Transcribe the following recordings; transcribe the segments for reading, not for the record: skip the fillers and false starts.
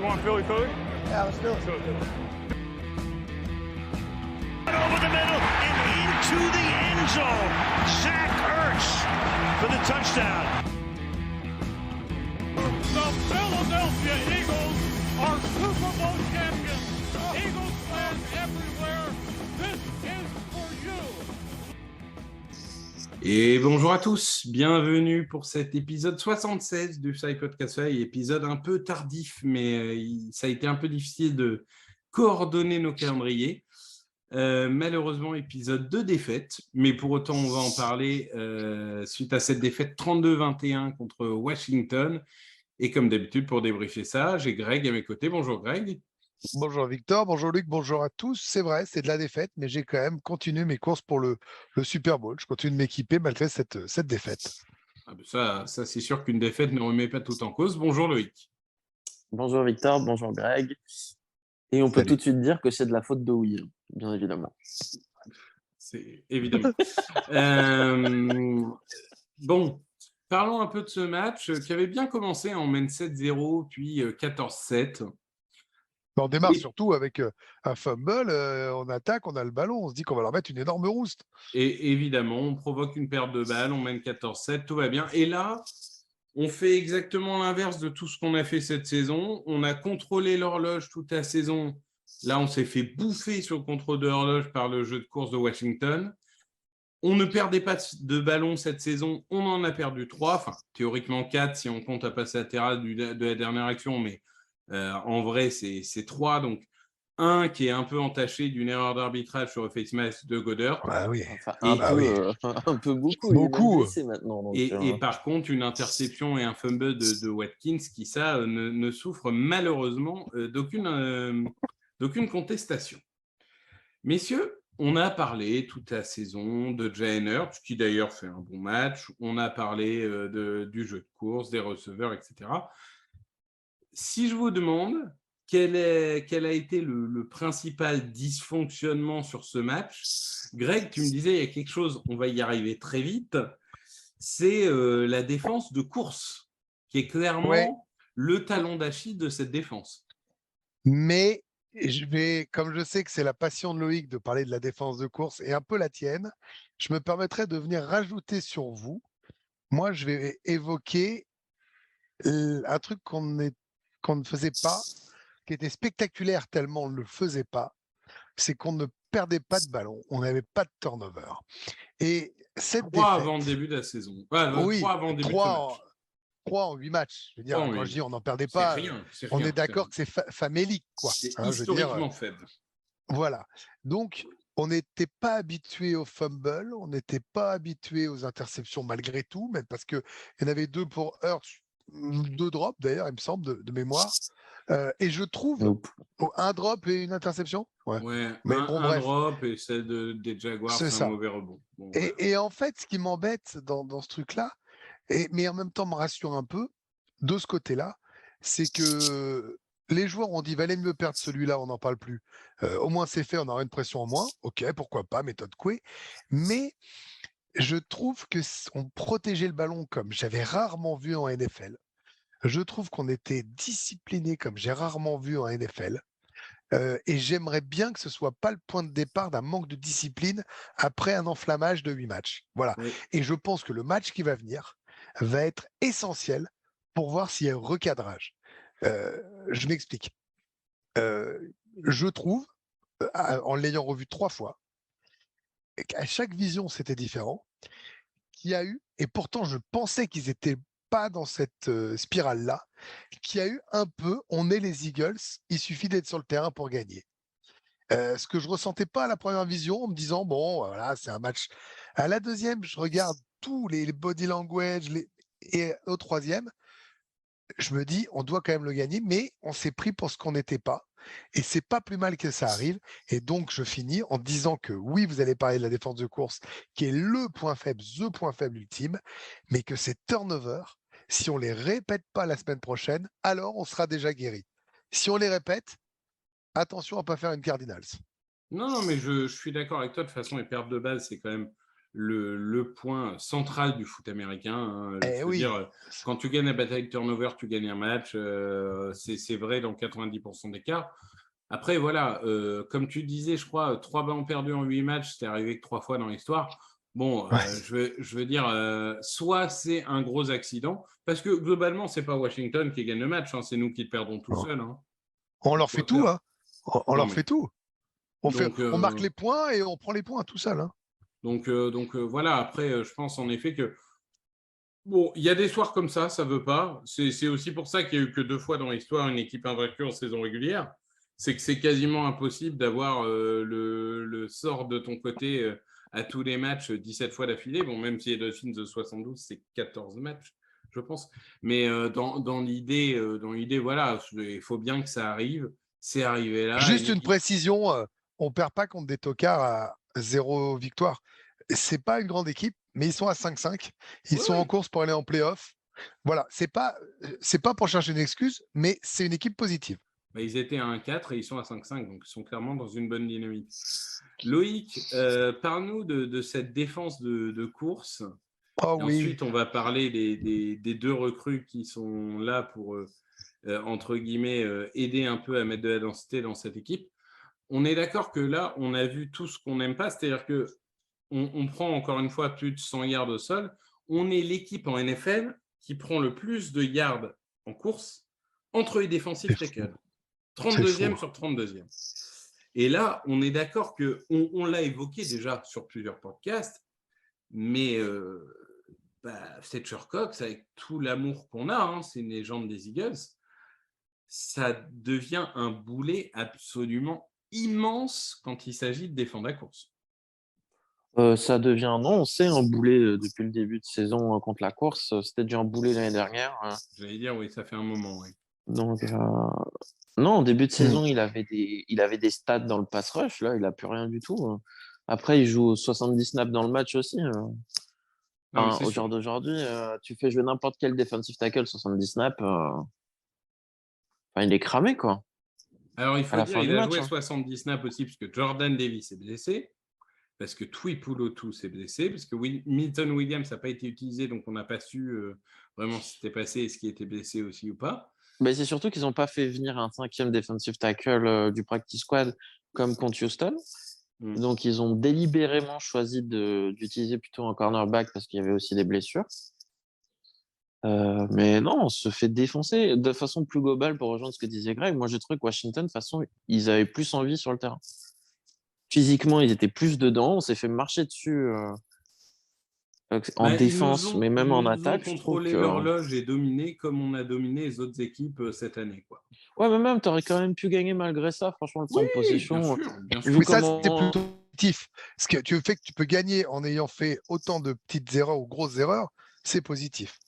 want Philly? Yeah, let's do it. Over the middle and into the end zone. Zach Ertz for the touchdown. The Philadelphia Eagles are Super Bowl champions. Eagles fans everywhere, this is for you. Et bonjour à tous, bienvenue pour cet épisode 76 du Psy Podcast Fly, épisode un peu tardif, mais ça a été un peu difficile de coordonner nos calendriers. Malheureusement, épisode de défaite, mais pour autant, on va en parler suite à cette défaite 32-21 contre Washington. Et comme d'habitude, pour débriefer ça, j'ai Greg à mes côtés. Bonjour Greg. Bonjour Victor, bonjour Luc, bonjour à tous. C'est vrai, c'est de la défaite, mais j'ai quand même continué mes courses pour le Super Bowl. Je continue de m'équiper malgré cette défaite. Ah ben ça c'est sûr qu'une défaite ne remet pas tout en cause. Bonjour Loïc. Bonjour Victor, bonjour Greg. Et on peut tout de suite dire que c'est de la faute de Will, bien évidemment. C'est évidemment. Bon, parlons un peu de ce match qui avait bien commencé. On mène 7-0, puis 14-7. On démarre surtout avec un fumble, on attaque, on a le ballon, on se dit qu'on va leur mettre une énorme rouste. Et évidemment, on provoque une perte de balle, on mène 14-7, tout va bien. Et là, on fait exactement l'inverse de tout ce qu'on a fait cette saison. On a contrôlé l'horloge toute la saison. Là, on s'est fait bouffer sur le contrôle de l'horloge par le jeu de course de Washington. On ne perdait pas de ballon cette saison. On en a perdu 3, enfin théoriquement 4 si on compte à passer à terre de la dernière action, mais en vrai, c'est 3. Donc, un qui est un peu entaché d'une erreur d'arbitrage sur le face mask de Goddard. Ah oui. Enfin, un peu beaucoup. Beaucoup. Maintenant, donc, et par contre, une interception et un fumble de Watkins qui, ça, ne souffre malheureusement d'aucune contestation. Messieurs, on a parlé toute la saison de Jalen Hurts, qui d'ailleurs fait un bon match. On a parlé du jeu de course, des receveurs, etc. Si je vous demande quel a été le principal dysfonctionnement sur ce match, Greg, tu me disais, il y a quelque chose, on va y arriver très vite, c'est la défense de course, qui est clairement le talon d'Achille de cette défense. Mais comme je sais que c'est la passion de Loïc de parler de la défense de course et un peu la tienne, je me permettrai de venir rajouter sur vous. Moi, je vais évoquer un truc qu'on ne faisait pas, qui était spectaculaire tellement on ne le faisait pas, c'est qu'on ne perdait pas de ballon, on n'avait pas de turnover. Et cette 3 avant le début de la saison. Oui, 3 avant le début de ce match. 3 en 8 matchs. Je veux dire, quand je dis on n'en perdait c'est pas, rien, on est d'accord que c'est famélique, quoi. C'est je veux historiquement dire, faible. Voilà. Donc, on n'était pas habitué au fumble, on n'était pas habitué aux interceptions malgré tout, même parce qu'il y en avait 2 pour Hurts, 2 drops d'ailleurs, il me semble, de mémoire. Et je trouve un drop et une interception. Mais un drop et celle des Jaguars, c'est un mauvais rebond. Bon, et en fait, ce qui m'embête dans ce truc-là, mais en même temps me rassure un peu, de ce côté-là, c'est que les joueurs ont dit valait mieux perdre celui-là, on n'en parle plus. Au moins c'est fait, on aura une pression en moins. Ok, pourquoi pas, méthode Coué. Mais je trouve que on protégeait le ballon comme j'avais rarement vu en NFL. Je trouve qu'on était discipliné comme j'ai rarement vu en NFL. Et j'aimerais bien que ce soit pas le point de départ d'un manque de discipline après un enflammage de 8 matchs. Voilà. Oui. Et je pense que le match qui va venir va être essentiel pour voir s'il y a un recadrage. Je m'explique. Je trouve, en l'ayant revu 3 fois, qu'à chaque vision, c'était différent, qu'il y a eu, et pourtant je pensais qu'ils étaient pas dans cette spirale-là, qu'il y a eu un peu, on est les Eagles, il suffit d'être sur le terrain pour gagner. Ce que je ressentais pas à la première vision, en me disant, bon, voilà, c'est un match. À la deuxième, je regarde tous les body language, et au troisième, je me dis, on doit quand même le gagner, mais on s'est pris pour ce qu'on n'était pas. Et c'est pas plus mal que ça arrive. Et donc, je finis en disant que oui, vous allez parler de la défense de course, qui est le point faible ultime, mais que ces turnovers, si on les répète pas la semaine prochaine, alors on sera déjà guéri. Si on les répète, attention à pas faire une Cardinals. Non, mais je suis d'accord avec toi. De toute façon, les pertes de balles, c'est quand même le point central du foot américain. Hein. Je veux Oui. dire, quand tu gagnes la bataille de turnover, tu gagnes un match. C'est vrai dans 90% des cas. Après, voilà, comme tu disais, je crois, 3 ballons perdus en 8 matchs, c'était arrivé que 3 fois dans l'histoire. Bon, je veux dire, soit c'est un gros accident, parce que globalement, c'est pas Washington qui gagne le match, hein, c'est nous qui le perdons tout seuls. Hein. On leur fait tout, hein. On leur fait tout. On marque les points et on prend les points tout seul. Hein. Donc voilà, après, je pense en effet que bon, il y a des soirs comme ça veut pas. C'est aussi pour ça qu'il n'y a eu que 2 fois dans l'histoire une équipe invaincue en saison régulière. C'est que c'est quasiment impossible d'avoir le sort de ton côté à tous les matchs 17 fois d'affilée. Bon, même si les Dolphins de 72, c'est 14 matchs, je pense. Mais dans l'idée, voilà, il faut bien que ça arrive. C'est arrivé là. Juste une précision, on ne perd pas contre des tocards à 0 victoire. C'est pas une grande équipe, mais ils sont à 5-5. Ils sont en course pour aller en play-off. Voilà, c'est pas pour chercher une excuse, mais c'est une équipe positive. Bah, ils étaient à 1-4 et ils sont à 5-5, donc ils sont clairement dans une bonne dynamique. Loïc, parle-nous de cette défense de course. Ensuite, on va parler des 2 recrues qui sont là pour, entre guillemets, aider un peu à mettre de la densité dans cette équipe. On est d'accord que là, on a vu tout ce qu'on n'aime pas, c'est-à-dire qu'on prend encore une fois plus de 100 yards au sol. On est l'équipe en NFL qui prend le plus de yards en course entre les défensifs tackles. 32e sur 32e. Et là, on est d'accord qu'on l'a évoqué déjà sur plusieurs podcasts, mais Fletcher Cox, avec tout l'amour qu'on a, hein, c'est une légende des Eagles, ça devient un boulet absolument immense quand il s'agit de défendre la course. Ça devient, non, c'est un boulet depuis le début de saison contre la course. C'était déjà un boulet l'année dernière. J'allais dire, oui, ça fait un moment. Oui. Donc, non, en début de saison, il avait des stats dans le pass rush. Là, il n'a plus rien du tout. Après, il joue 70 snaps dans le match aussi. Au jour d'aujourd'hui, tu fais jouer n'importe quel defensive tackle 70 snaps. Il est cramé, quoi. Alors, il faut dire qu'il a joué 70 snaps aussi, parce que Jordan Davis est blessé, parce que Tuipulotu s'est blessé, parce que Milton Williams n'a pas été utilisé, donc on n'a pas su vraiment ce qui s'était passé et ce qui était blessé aussi ou pas. Mais c'est surtout qu'ils n'ont pas fait venir un 5e defensive tackle du practice squad comme contre Houston. Donc, ils ont délibérément choisi d'utiliser plutôt un cornerback parce qu'il y avait aussi des blessures. Mais non, on se fait défoncer de façon plus globale pour rejoindre ce que disait Greg. Moi, je trouve que Washington, de toute façon, ils avaient plus envie sur le terrain. Physiquement, ils étaient plus dedans. On s'est fait marcher dessus en défense, mais même en attaque. Ils ont contrôlé l'horloge et dominé comme on a dominé les autres équipes cette année, quoi. Ouais, mais même, tu aurais quand même pu gagner malgré ça, franchement, le temps de possession. Bien sûr. Mais ça, c'était plutôt positif. Ce que tu fais que tu peux gagner en ayant fait autant de petites erreurs ou grosses erreurs, c'est positif.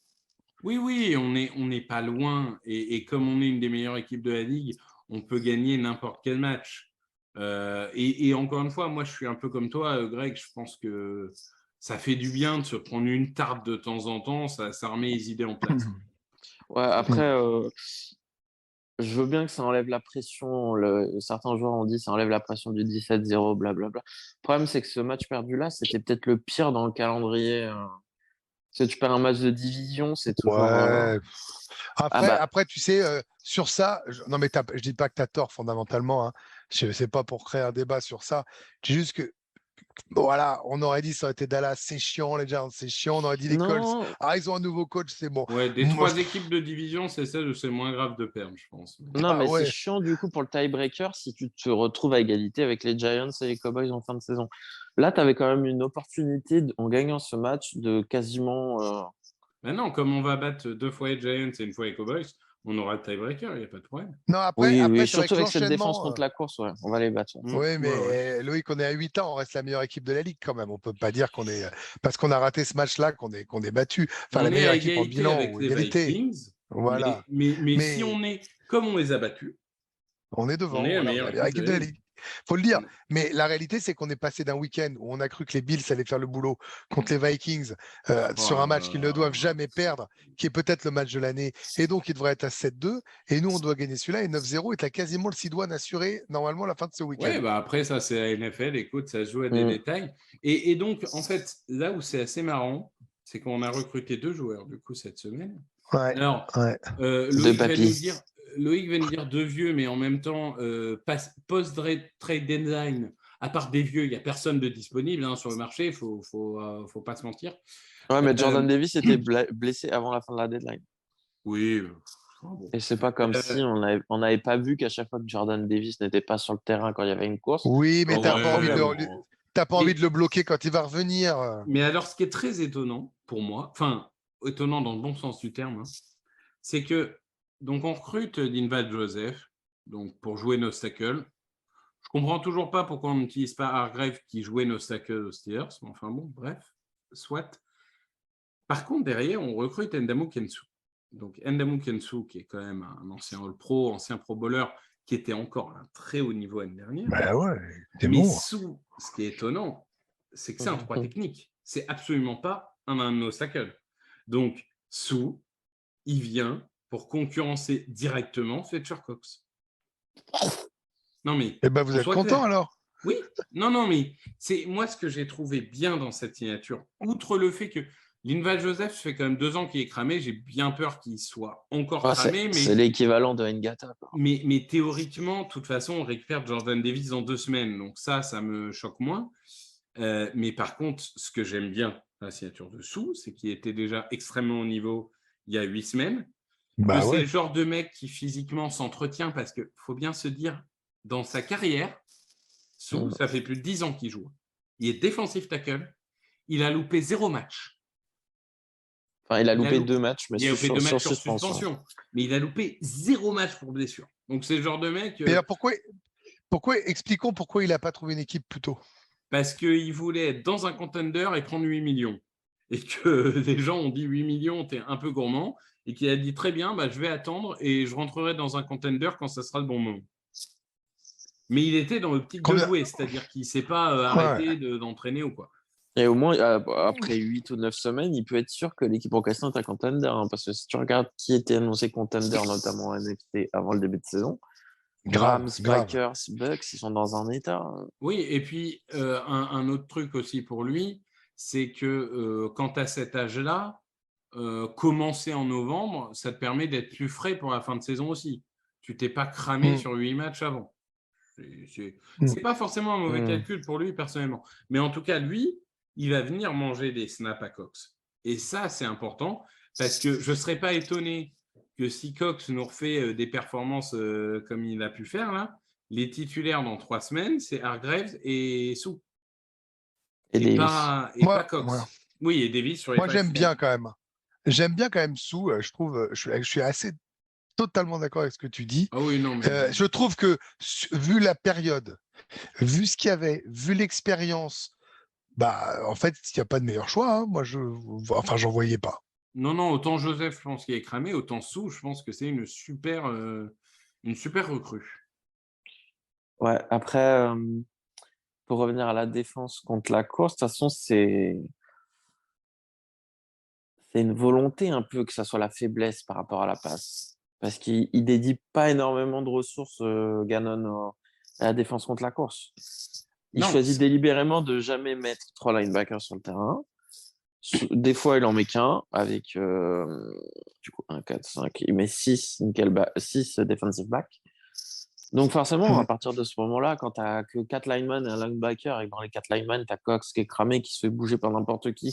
Oui, on n'est pas loin. Et comme on est une des meilleures équipes de la Ligue, on peut gagner n'importe quel match. Et encore une fois, moi, je suis un peu comme toi, Greg. Je pense que ça fait du bien de se prendre une tarte de temps en temps. Ça remet les idées en place. Ouais, après, je veux bien que ça enlève la pression. Certains joueurs ont dit que ça enlève la pression du 17-0, blablabla. Le problème, c'est que ce match perdu-là, c'était peut-être le pire dans le calendrier. Si tu perds un match de division, c'est toujours. Ouais. Après, tu sais, sur ça, non, mais je dis pas que tu as tort fondamentalement. Hein. Je sais pas pour créer un débat sur ça. C'est juste que, voilà, on aurait dit ça aurait été Dallas, c'est chiant, les Giants, c'est chiant. On aurait dit les Colts, ils ont un nouveau coach, c'est bon. Ouais, des 3 équipes de division, c'est moins grave de perdre, je pense. Non, mais c'est chiant du coup pour le tiebreaker si tu te retrouves à égalité avec les Giants et les Cowboys en fin de saison. Là, tu avais quand même une opportunité, en gagnant ce match, de quasiment. Non, comme on va battre 2 fois les Giants et 1 fois les Cowboys, on aura le tiebreaker, il n'y a pas de problème. Non, après surtout avec cette défense contre la course, on va les battre. Oui, mais Loïc, on est à 8 ans, on reste la meilleure équipe de la Ligue quand même. On ne peut pas dire qu'on est. Parce qu'on a raté ce match-là qu'on est battu. Enfin, la meilleure équipe en bilan avec ou les égalité. Vikings, Voilà. Mais si on est comme on les a battus, on est devant. On est la meilleure équipe de la Ligue. faut le dire. Mais la réalité, c'est qu'on est passé d'un week-end où on a cru que les Bills allaient faire le boulot contre les Vikings sur un match qu'ils ne doivent jamais perdre, qui est peut-être le match de l'année, et donc il devrait être à 7-2, et nous, on doit gagner celui-là, et 9-0 est quasiment le seed-one assuré, normalement, à la fin de ce week-end. Ouais, bah après, ça, c'est la NFL. Écoute, ça se joue à des détails. Et donc, en fait, là où c'est assez marrant, c'est qu'on a recruté 2 joueurs, du coup, cette semaine. Ouais, Alors, ouais. Loïc va nous dire 2 vieux, mais en même temps, post-trade deadline, à part des vieux, il n'y a personne de disponible sur le marché, il ne faut pas se mentir. Ouais, mais Jordan Davis était blessé avant la fin de la deadline. Oui. Bon. Et c'est pas comme si on n'avait pas vu qu'à chaque fois que Jordan Davis n'était pas sur le terrain quand il y avait une course. Oui, mais t'as pas envie de le bloquer quand il va revenir. Mais alors, ce qui est très étonnant pour moi, enfin, étonnant dans le bon sens du terme, c'est que donc on recrute Linval Joseph donc pour jouer nos tackles. Je comprends toujours pas pourquoi on n'utilise pas Hargrave qui jouait nos tackles aux Steelers. Mais enfin bon, bref, soit. Par contre, derrière, on recrute Ndamukong Suh. Donc Ndamukong Suh, qui est quand même un ancien All-Pro, ancien Pro Bowler, qui était encore à un très haut niveau l'année dernière. Bah ouais, mais Suh, ce qui est étonnant, c'est que c'est un 3 technique. C'est absolument pas un nose tackle. Donc Suh, il vient pour concurrencer directement Fletcher Cox. Non mais. Eh ben vous êtes content alors? Oui. Non mais c'est moi ce que j'ai trouvé bien dans cette signature. Outre le fait que Linval Joseph, ça fait quand même 2 ans qu'il est cramé. J'ai bien peur qu'il soit encore cramé. C'est l'équivalent de Ngata. Mais théoriquement, de toute façon, on récupère Jordan Davis dans 2 semaines. Donc ça me choque moins. Mais par contre, ce que j'aime bien dans la signature de Suh, c'est qu'il était déjà extrêmement haut niveau il y a 8 semaines. C'est le genre de mec qui physiquement s'entretient parce qu'il faut bien se dire, dans sa carrière, Suh, ça fait plus de 10 ans qu'il joue. Il est défensif tackle. Il a loupé 0 match. Enfin, il a loupé 2 matchs, mais sur suspension. Mais il a loupé 0 match pour blessure. Donc, c'est le genre de mec. Mais alors expliquons pourquoi il n'a pas trouvé une équipe plus tôt. Parce qu'il voulait être dans un contender et prendre 8 millions. Et que les gens ont dit 8 millions, t'es un peu gourmand. Et qu'il a dit très bien, je vais attendre et je rentrerai dans un contender quand ça sera le bon moment. Mais il était dans l'optique de jouer, c'est-à-dire qu'il ne s'est pas arrêté d'entraîner ou quoi. Et au moins, après 8 ou 9 semaines, il peut être sûr que l'équipe en question est un contender. Parce que si tu regardes qui était annoncé contender, notamment à NXT avant le début de saison, Rams, Packers, Bucks, ils sont dans un état. Oui, et puis un autre truc aussi pour lui, c'est que quand tu as cet âge-là, commencer en novembre, ça te permet d'être plus frais pour la fin de saison aussi. Tu t'es pas cramé sur 8 matchs avant. C'est pas forcément un mauvais calcul pour lui personnellement. Mais en tout cas, lui, il va venir manger des snaps à Cox. Et ça, c'est important parce que je ne serais pas étonné que si Cox nous refait des performances comme il a pu faire, là, les titulaires dans 3 semaines, c'est Hargraves et Suh. Et pas Cox. Oui, et Davis sur les Moi, j'aime bien quand même. J'aime bien quand même Suh. Je trouve, je suis assez totalement d'accord avec ce que tu dis. Ah oui, non, mais... je trouve que, vu la période, vu ce qu'il y avait, vu l'expérience, en fait, il n'y a pas de meilleur choix. Moi, j'en voyais pas. Non, autant Joseph, je pense qu'il est cramé, autant Suh, je pense que c'est une super recrue. Ouais, après, pour revenir à la défense contre la course, de toute façon, c'est une volonté un peu que ça soit la faiblesse par rapport à la passe. Parce qu'il ne dédie pas énormément de ressources, Gannon, à la défense contre la course. Il choisit délibérément de jamais mettre 3 linebackers sur le terrain. Des fois, il en met qu'un avec du coup 1, 4, 5. Il met 6 defensive backs. Donc forcément, à partir de ce moment-là, quand tu n'as que 4 linemen et un linebacker, et dans les 4 linemen, tu as Cox qui est cramé, qui se fait bouger par n'importe qui,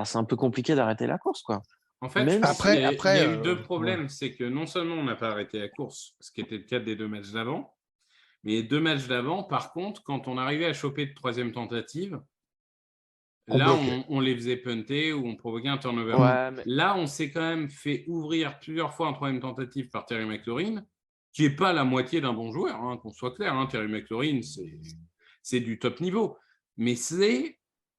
c'est un peu compliqué d'arrêter la course, quoi. En fait, il y a eu 2 problèmes. C'est que non seulement on n'a pas arrêté la course, ce qui était le cas des 2 matchs d'avant, mais les 2 matchs d'avant, par contre, quand on arrivait à choper de 3e tentative, là, on les faisait punter ou on provoquait un turnover. Ouais, mais... Là, on s'est quand même fait ouvrir plusieurs fois en 3e tentative par Terry McLaurin, qui n'est pas la moitié d'un bon joueur, qu'on soit clair. Terry McLaurin, c'est du top niveau. Mais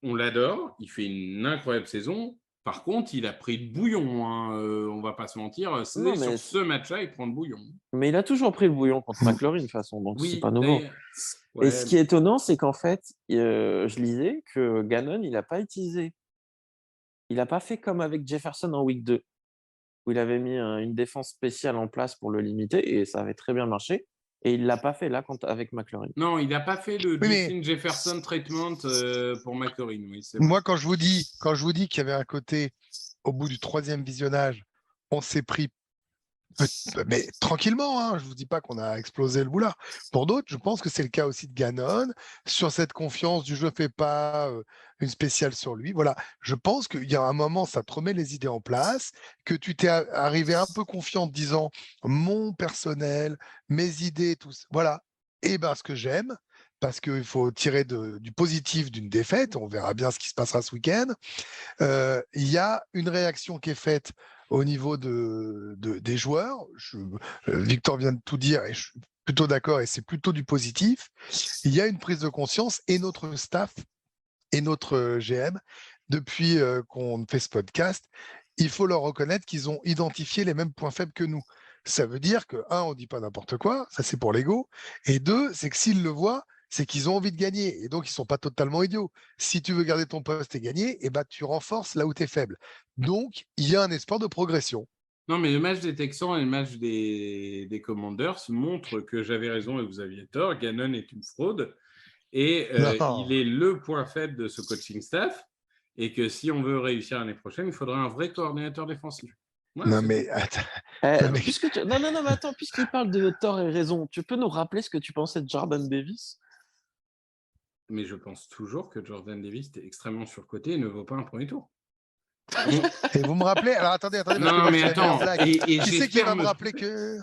on l'adore, il fait une incroyable saison, Par contre, il a pris le bouillon, hein, on va pas se mentir. Non, Sur mais- ce match-là, il prend le bouillon. Mais il a toujours pris le bouillon contre McLaurin, de toute façon, donc c'est Oui, pas nouveau. d'ailleurs. Et Ouais, ce qui est étonnant, c'est qu'en fait, je lisais que Gannon, il n'a pas utilisé. Il n'a pas fait comme avec Jefferson en week 2, où il avait mis une défense spéciale en place pour le limiter, et ça avait très bien marché. Et il ne l'a pas fait là avec McLaurin. Non, il n'a pas fait le Oui, mais- Justin Jefferson treatment pour McLaurin. Oui, c'est vrai. Moi, quand je vous dis qu'il y avait un côté, au bout du 3e visionnage, on s'est pris, mais tranquillement, hein, je vous dis pas qu'on a explosé le boulard. Pour d'autres, je pense que c'est le cas aussi de Gannon, sur cette confiance du je fais pas une spéciale sur lui. Voilà, je pense qu'il y a un moment, ça te remet les idées en place, que tu t'es arrivé un peu confiant en te disant mon personnel, mes idées, tout ça. Voilà, et ben ce que j'aime, parce qu'il faut tirer du positif d'une défaite, on verra bien ce qui se passera ce week-end. Il y a une réaction qui est faite au niveau des joueurs. Victor vient de tout dire et je suis plutôt d'accord et c'est plutôt du positif. Il y a une prise de conscience et notre staff et notre GM, depuis qu'on fait ce podcast, il faut leur reconnaître qu'ils ont identifié les mêmes points faibles que nous. Ça veut dire que, un, on dit pas n'importe quoi, ça c'est pour l'ego, et deux, c'est que s'ils le voient, c'est qu'ils ont envie de gagner, et donc ils sont pas totalement idiots. Si tu veux garder ton poste et gagner, eh ben, tu renforces là où tu es faible. Donc, il y a un espoir de progression. Non, mais le match des Texans et le match des Commanders montrent que j'avais raison et vous aviez tort. Gannon est une fraude et Non. il est le point faible de ce coaching staff. Et que si on veut réussir l'année prochaine, il faudrait un vrai coordinateur défensif. Ouais, Non, c'est mais tout. attends. Non, mais- mais attends, puisqu'il parle de tort et raison, tu peux nous rappeler ce que tu pensais de Jordan Davis? Mais je pense toujours que Jordan Davis est extrêmement surcoté et ne vaut pas un premier tour. Et vous me rappelez, alors attendez, parce que Non, moi, mais c'est la meilleure attends. blague. Et Qui c'est qui j'espère va me rappeler que.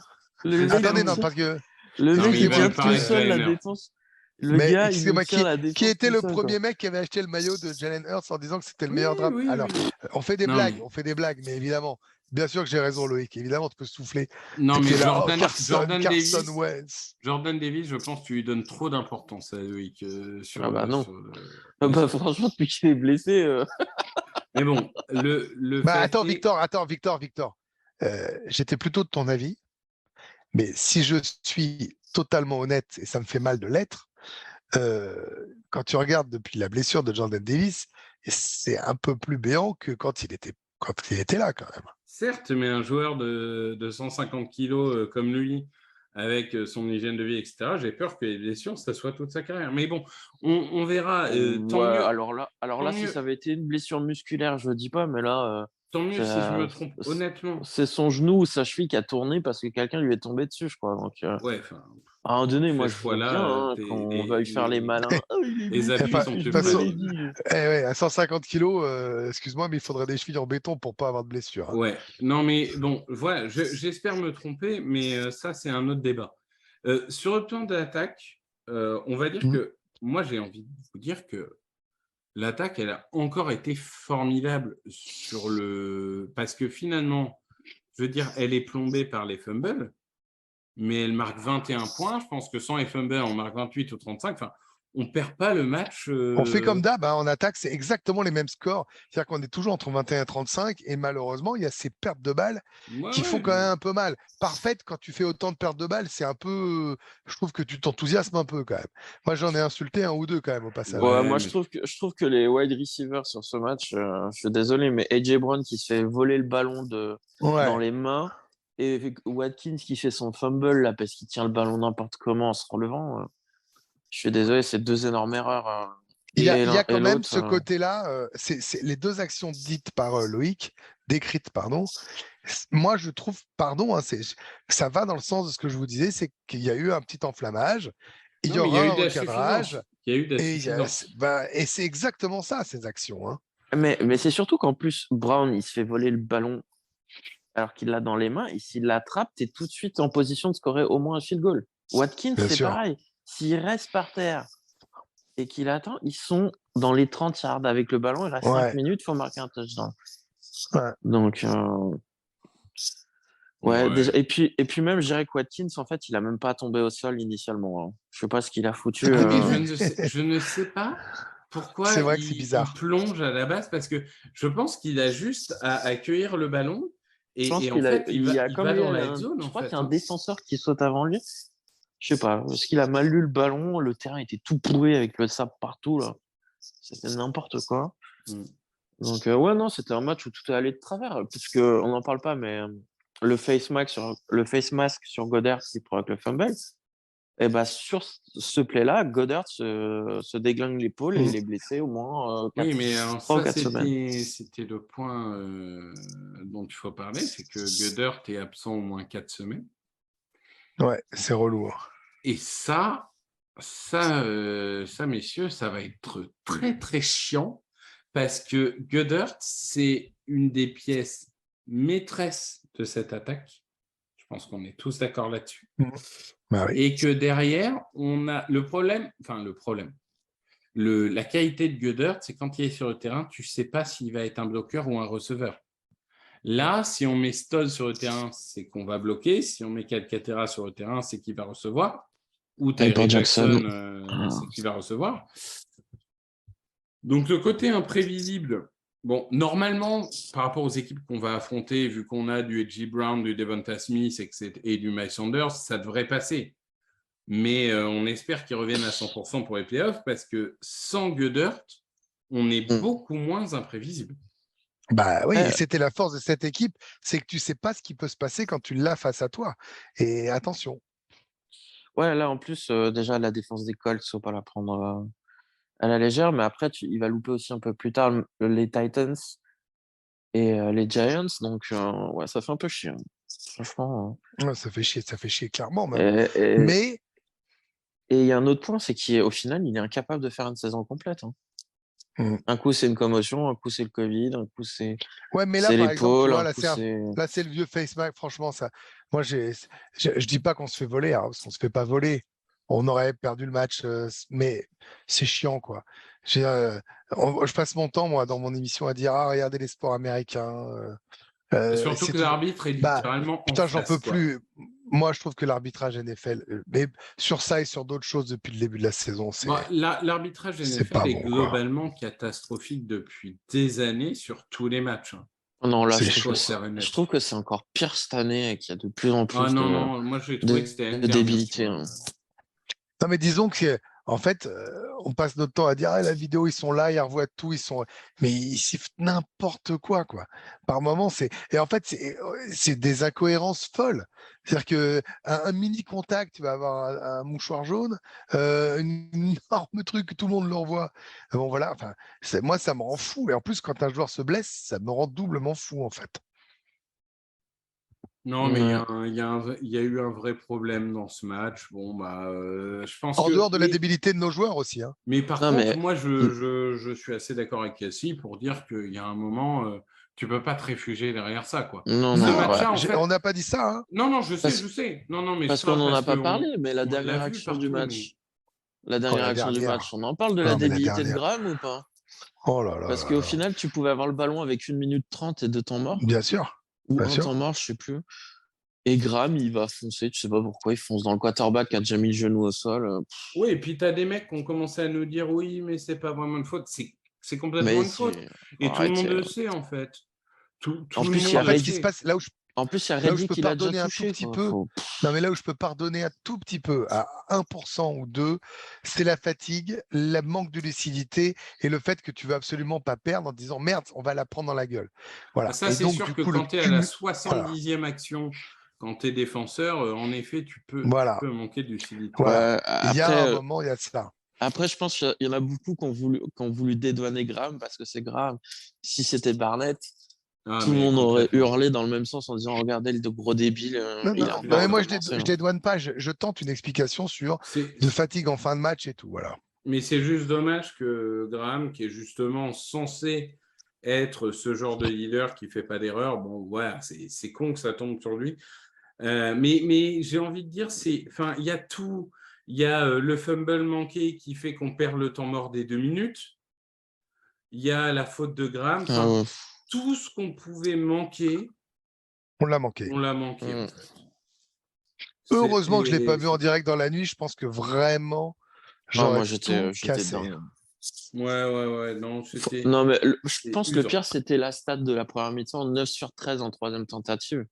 Attendez, non, parce que. Le Non, mec, mais il il va tient nous tout parler de seul la Jalen Hurts. défense. Le Mais gars, il nous excusez-moi, tient la défense qui était tout le seul, premier quoi. mec qui avait acheté le maillot de Jalen Hurts en disant que c'était le Oui, meilleur draft? oui, Alors, oui. on fait des Non, blagues, mais- on fait des blagues, mais évidemment, bien sûr que j'ai raison, Loïc. Évidemment, tu peux souffler. Non, mais T'étais là, Jordan, Jordan Carson Davis, Wentz. Jordan Davis, je pense que tu lui donnes trop d'importance à Loïc. Ah bah non. Franchement, depuis qu'il est blessé. Mais bon, le Bah, fait attends, est- Victor. J'étais plutôt de ton avis, mais si je suis totalement honnête, et ça me fait mal de l'être, quand tu regardes depuis la blessure de Jordan Davis, c'est un peu plus béant que quand il était là, quand même. Certes, mais un joueur de 150 kilos comme lui, avec son hygiène de vie, etc., j'ai peur que les blessures, ça soit toute sa carrière. Mais bon, on verra. Tant Ouais, mieux, alors là, si mieux. ça avait été une blessure musculaire, je dis pas, mais là, tant mieux si je me c'est- trompe, honnêtement. c'est son genou ou sa cheville qui a tourné parce que quelqu'un lui est tombé dessus, je crois. Donc, Ouais, enfin, à un moment donné, moi, ce je veux fois-là, bien hein, qu'on veuille faire les malins. Oh, il est les blessé, appuis Enfin, sont je plus vous façon- l'avais près. dit. Ouais, à 150 kilos, excuse-moi, mais il faudrait des chevilles en béton pour pas avoir de blessure. Hein. Ouais, non, mais bon, voilà, j'espère me tromper, mais ça, c'est un autre débat. Sur le plan de l'attaque, on va dire que moi, j'ai envie de vous dire que l'attaque, elle a encore été formidable parce que finalement, je veux dire, elle est plombée par les fumbles, mais elle marque 21 points. Je pense que sans les fumbles, on marque 28 ou 35. Enfin, on ne perd pas le match. On fait comme d'hab, hein, en attaque, c'est exactement les mêmes scores. C'est-à-dire qu'on est toujours entre 21 et 35, et malheureusement, il y a ces pertes de balles qui font quand même un peu mal. Parfaite, quand tu fais autant de pertes de balles, c'est un peu. Je trouve que tu t'enthousiasmes un peu quand même. Moi, j'en ai insulté un ou deux quand même au passage. Ouais, Ouais, moi, mais- je trouve que les wide receivers sur ce match, je suis désolé, mais AJ Brown qui se fait voler le ballon Ouais. dans les mains et Watkins qui fait son fumble là parce qu'il tient le ballon n'importe comment en se relevant. Je suis désolé, c'est deux énormes erreurs. Il y a l'un quand et même l'autre, ce côté-là, c'est les deux actions dites par Loïc, décrites, pardon. Moi, je trouve, pardon, hein, ça va dans le sens de ce que je vous disais, c'est qu'il y a eu un petit enflammage, il y Non, mais aura eu un de la recadrage, suffisance. Il y a eu de la et suffisance. c'est exactement ça, ces actions. Hein. Mais c'est surtout qu'en plus, Brown, il se fait voler le ballon alors qu'il l'a dans les mains, et s'il l'attrape, tu es tout de suite en position de scorer au moins un field goal. Watkins, Bien c'est sûr. pareil. S'il reste par terre et qu'il attend, ils sont dans les 30 yards avec le ballon, il reste 5 Ouais. minutes, il faut marquer un touchdown. Ouais. Donc, Ouais. déjà, et puis même, je dirais que Watkins, en fait, il a même pas tombé au sol initialement. Hein. Je sais pas ce qu'il a foutu. Oui, mais je ne sais pas pourquoi C'est vrai que c'est il bizarre. plonge à la base, parce que je pense qu'il a juste à accueillir le ballon Je pense et en qu'il a, fait, il il a va comme lui, dans la head zone, je en crois fait. qu'il y a un hein. défenseur qui saute avant lui. Je sais pas, parce qu'il a mal lu le ballon, le terrain était tout pourri avec le sable partout là. C'était n'importe quoi. Mm. Donc ouais, non, c'était un match où tout est allé de travers, puisque on n'en parle pas, mais le face mask sur Goddard qui provoque le fumble, et bah sur ce play-là, Goddard se déglingue l'épaule et Mm. il est blessé au moins Oui, mais alors, 3 ou ça, 4 semaines. c'était le point dont il faut parler, c'est que Goddard est absent au moins 4 semaines. Ouais, c'est relou. Et ça, messieurs, ça va être très, très chiant parce que Goddard, c'est une des pièces maîtresses de cette attaque. Je pense qu'on est tous d'accord là-dessus. Bah oui. Et que derrière, on a le problème, la qualité de Goddard, c'est quand il est sur le terrain, tu ne sais pas s'il va être un bloqueur ou un receveur. Là, si on met Stoll sur le terrain, c'est qu'on va bloquer. Si on met Calcaterra sur le terrain, c'est qu'il va recevoir. Ou Tyree Jackson, c'est qu'il va recevoir. Donc, le côté imprévisible, bon, normalement, par rapport aux équipes qu'on va affronter, vu qu'on a du A.J. Brown, du Devonta Smith et du Miles Sanders, ça devrait passer. Mais on espère qu'ils reviennent à 100% pour les playoffs parce que sans Goddard, on est beaucoup moins imprévisible. Bah oui, et c'était la force de cette équipe, c'est que tu sais pas ce qui peut se passer quand tu l'as face à toi. Et attention. Ouais, là en plus, déjà la défense des Colts, faut pas la prendre à la légère, mais après, il va louper aussi un peu plus tard les Titans et les Giants, donc ouais, ça fait un peu chier. Hein. Franchement. Ouais, ça fait chier clairement même. Et Mais il y a un autre point, c'est qu'au final, il est incapable de faire une saison complète. Hein. Un coup, c'est une commotion, un coup, c'est le Covid, un coup, c'est ouais, mais là, par exemple, tu l'épaule, vois, un là, coup, c'est le vieux face mask. Franchement, ça, moi, je dis pas qu'on se fait voler, hein, parce qu'on se fait pas voler. On aurait perdu le match, mais c'est chiant, quoi. Je passe mon temps, moi, dans mon émission, à dire, ah, regardez les sports américains. Surtout C'est que tout. l'arbitre est Bah, littéralement putain, en j'en face, peux plus. Moi, je trouve que l'arbitrage NFL, mais sur ça et sur d'autres choses depuis le début de la saison, l'arbitrage c'est NFL pas est bon, quoi. globalement catastrophique depuis des années sur tous les matchs. Hein. Non, là, C'est je trouve que c'est encore pire cette année et qu'il y a de plus en plus non, moi j'ai trouvé que c'était de débilité. Hein. Non, mais disons que, en fait, on passe notre temps à dire, ah, la vidéo, ils sont là, ils revoient tout, mais ils sifflent n'importe quoi, quoi. Par moment, et en fait, c'est des incohérences folles. C'est-à-dire que un mini contact, tu vas avoir un mouchoir jaune, un énorme truc que tout le monde le revoit. Bon, voilà, enfin, moi, ça me rend fou. Et en plus, quand un joueur se blesse, ça me rend doublement fou, en fait. Non, mais il y a eu un vrai problème dans ce match. Bon, je pense En que. dehors de la débilité de nos joueurs aussi. Hein. Mais par contre, moi, je suis assez d'accord avec Cassie pour dire qu'il y a un moment, tu peux pas te réfugier derrière ça, quoi. Non, match-là, en fait... On n'a pas dit ça. Hein. Non, je sais. Non, mais parce qu'on n'en a pas parlé, mais la dernière action du match. La dernière action du match, on en parle de la débilité de Graham ou pas? Oh là là. Parce qu'au final, tu pouvais avoir le ballon avec 1 minute 30 et 2 temps morts. Bien sûr. Ou un temps mort, je sais plus. Et Graham, il va foncer, tu sais pas pourquoi, il fonce dans le quarterback qui a déjà mis le genou au sol. Oui, et puis tu as des mecs qui ont commencé à nous dire oui, mais c'est pas vraiment une faute. C'est complètement une faute. Et tout le monde le sait, en fait. En plus, il y a Reddick qui se passe là où je... En plus, il y a Reddick qui l'a déjà touché. Non, mais là où je peux pardonner un tout petit peu, à 1% ou 2%, c'est la fatigue, le manque de lucidité et le fait que tu veux absolument pas perdre en te disant merde, on va la prendre dans la gueule. Voilà. Ça, c'est sûr que quand tu es à la 70e action, quand tu es défenseur, en effet, tu peux manquer de lucidité. Voilà. Il y a un moment, il y a ça. Après, je pense qu'il y en a beaucoup qui ont voulu dédouaner Graham parce que c'est grave. Si c'était Barnett, tout le monde aurait hurlé dans le même sens en disant regardez le gros débile. Non, mais moi, je dédouane pas. Je tente une explication sur de fatigue en fin de match et tout. Voilà. Mais c'est juste dommage que Graham, qui est justement censé être ce genre de leader qui ne fait pas d'erreur, bon, voilà, c'est con que ça tombe sur lui. Mais j'ai envie de dire, il y a tout. Il y a le fumble manqué qui fait qu'on perd le temps mort des 2 minutes. Il y a la faute de Graham. Tout ce qu'on pouvait manquer, on l'a manqué. En fait. Heureusement que je ne l'ai pas vu en direct dans la nuit. Je pense que vraiment, j'aurais tout cassé. Ouais. Non, c'était Non, mais je pense que le usant. pire, c'était la stat de la première mi-temps, 9 sur 13 en troisième tentative.